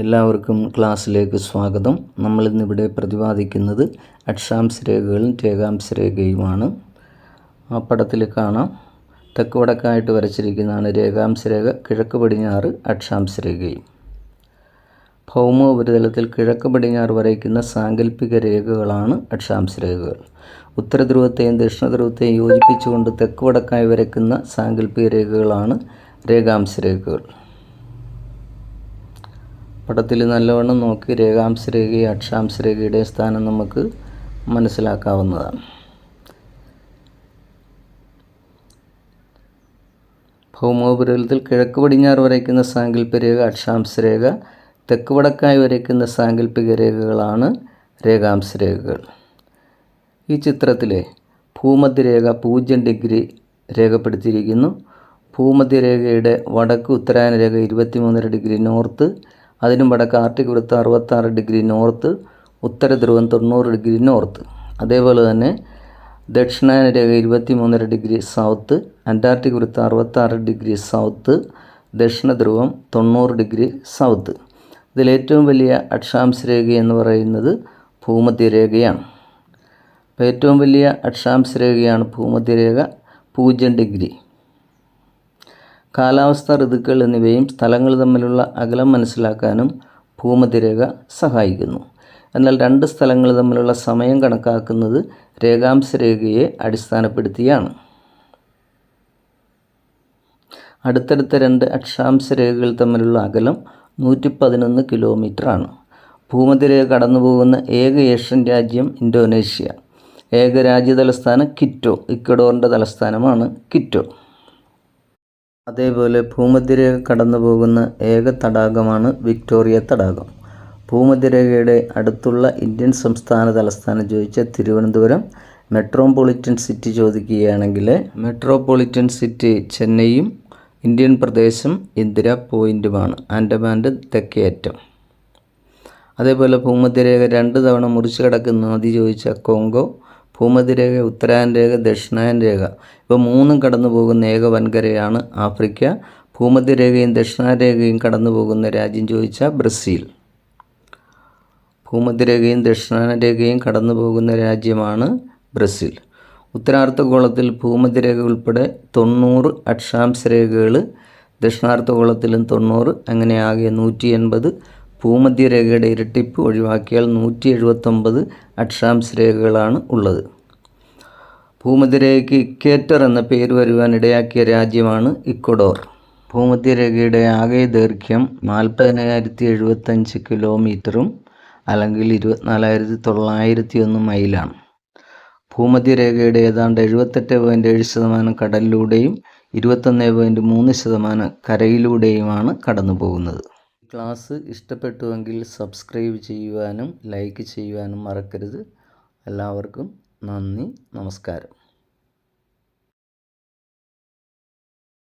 എല്ലാവർക്കും ക്ലാസ്സിലേക്ക് സ്വാഗതം. നമ്മളിന്നിവിടെ പ്രതിപാദിക്കുന്നത് അക്ഷാംശ രേഖകളും രേഖാംശ രേഖയുമാണ്. ആ പടത്തിൽ കാണാം, തെക്ക് വടക്കായിട്ട് വരച്ചിരിക്കുന്നതാണ് രേഖാംശ രേഖ, കിഴക്ക് പടിഞ്ഞാറ് അക്ഷാംശ രേഖയും. ഭൗമോപരിതലത്തിൽ കിഴക്ക് പടിഞ്ഞാറ് വരയ്ക്കുന്ന സാങ്കല്പിക രേഖകളാണ് അക്ഷാംശ രേഖകൾ. ഉത്തരധ്രുവത്തെയും ദക്ഷിണധ്രുവത്തെയും യോജിപ്പിച്ചുകൊണ്ട് തെക്ക് വടക്കായി വരയ്ക്കുന്ന സാങ്കല്പിക രേഖകളാണ് രേഖാംശ രേഖകൾ. പടത്തിൽ നല്ലവണ്ണം നോക്കി രേഖാംശ രേഖയും അക്ഷാംശ രേഖയുടെ സ്ഥാനം നമുക്ക് മനസ്സിലാക്കാവുന്നതാണ്. ഭൗമോപരിതലത്തിൽ കിഴക്ക് പടിഞ്ഞാറ് വരയ്ക്കുന്ന സാങ്കല്പിക രേഖ അക്ഷാംശ രേഖ, തെക്ക് വടക്കായി വരയ്ക്കുന്ന സാങ്കല്പിക രേഖകളാണ് രേഖാംശ രേഖകൾ. ഈ ചിത്രത്തിലെ ഭൂമധ്യരേഖ 0 ഡിഗ്രി രേഖപ്പെടുത്തിയിരിക്കുന്നു. ഭൂമധ്യരേഖയുടെ വടക്ക് ഉത്തരായന രേഖ 23.5 ഡിഗ്രി നോർത്ത്, അതിനും വടക്ക് ആർട്ടിക് വൃത്തം 66 ഡിഗ്രി നോർത്ത്, ഉത്തരധ്രുവം 90 ഡിഗ്രി നോർത്ത്. അതേപോലെ തന്നെ ദക്ഷിണായന രേഖ 23.5 ഡിഗ്രി സൗത്ത്, അന്റാർട്ടിക് വൃത്തം 66 ഡിഗ്രി സൗത്ത്, ദക്ഷിണധ്രുവം 90 ഡിഗ്രി സൗത്ത്. ഇതിലേറ്റവും വലിയ അക്ഷാംശ രേഖ എന്ന് പറയുന്നത് ഭൂമധ്യരേഖയാണ്. അപ്പോൾ ഏറ്റവും വലിയ അക്ഷാംശ രേഖയാണ് ഭൂമധ്യരേഖ 0 ഡിഗ്രി. കാലാവസ്ഥ, ഋതുക്കൾ എന്നിവയും സ്ഥലങ്ങൾ തമ്മിലുള്ള അകലം മനസ്സിലാക്കാനും ഭൂമധ്യരേഖ സഹായിക്കുന്നു. എന്നാൽ രണ്ട് സ്ഥലങ്ങൾ തമ്മിലുള്ള സമയം കണക്കാക്കുന്നത് രേഖാംശ രേഖയെ അടിസ്ഥാനപ്പെടുത്തിയാണ്. അടുത്തടുത്ത രണ്ട് അക്ഷാംശ രേഖകൾ തമ്മിലുള്ള അകലം 111 കിലോമീറ്ററാണ്. ഭൂമധ്യരേഖ കടന്നുപോകുന്ന ഏക ഏഷ്യൻ രാജ്യം ഇന്തോനേഷ്യ. ഏക രാജ്യ തലസ്ഥാനം ക്വിറ്റോ. ഇക്വഡോറിൻ്റെ തലസ്ഥാനമാണ് ക്വിറ്റോ. അതേപോലെ ഭൂമധ്യരേഖ കടന്നു പോകുന്ന ഏക തടാകമാണ് വിക്ടോറിയ തടാകം. ഭൂമധ്യരേഖയുടെ അടുത്തുള്ള ഇന്ത്യൻ സംസ്ഥാന തലസ്ഥാനം ചോദിച്ചാൽ തിരുവനന്തപുരം. മെട്രോപൊളിറ്റൻ സിറ്റി ചോദിക്കുകയാണെങ്കിൽ മെട്രോപൊളിറ്റൻ സിറ്റി ചെന്നൈയും ഇന്ത്യൻ പ്രദേശം ഇന്ദിര പോയിൻറ്റുമാണ്, ആൻഡമാൻ്റെ തെക്കേ അറ്റം. അതേപോലെ ഭൂമധ്യരേഖ 2 തവണ മുറിച്ച് കിടക്കുന്ന നദി ചോദിച്ചാൽ കോങ്കോ. ഭൂമധ്യരേഖ ഉത്തരായന രേഖ, ദക്ഷിണായന രേഖ ഇവ മൂന്നും കടന്നു പോകുന്ന ഏക വൻകരയാണ് ആഫ്രിക്ക. ഭൂമധ്യരേഖയും ദക്ഷിണായന രേഖയും കടന്നു പോകുന്ന രാജ്യം ചോദിച്ചാൽ ബ്രസീൽ. ഭൂമധ്യരേഖയും ദക്ഷിണായന രേഖയും കടന്നു പോകുന്ന രാജ്യമാണ് ബ്രസീൽ. ഉത്തരാർദ്ധഗോളത്തിൽ ഭൂമധ്യരേഖ ഉൾപ്പെടെ 90 അക്ഷാംശ രേഖകൾ, ദക്ഷിണാർദ്ധഗോളത്തിലും 90, അങ്ങനെ ആകെ 180. ഭൂമധ്യരേഖയുടെ ഇരട്ടിപ്പ് ഒഴിവാക്കിയാൽ 179 അക്ഷാംശ രേഖകളാണ് ഉള്ളത്. ഭൂമധ്യരേഖയ്ക്ക് ഇക്വേറ്റർ എന്ന പേര് വരുവാൻ ഇടയാക്കിയ രാജ്യമാണ് ഇക്വഡോർ. ഭൂമധ്യരേഖയുടെ ആകെ ദൈർഘ്യം 40,075 കിലോമീറ്ററും അല്ലെങ്കിൽ 24,901 മൈലാണ്. ഭൂമധ്യരേഖയുടെ ഏതാണ്ട് 78.7% കടലിലൂടെയും 21.3% കരയിലൂടെയുമാണ് കടന്നു പോകുന്നത്. ക്ലാസ് ഇഷ്ടപ്പെട്ടുവെങ്കിൽ സബ്സ്ക്രൈബ് ചെയ്യുവാനും ലൈക്ക് ചെയ്യുവാനും മറക്കരുത്. എല്ലാവർക്കും നന്ദി, നമസ്കാരം.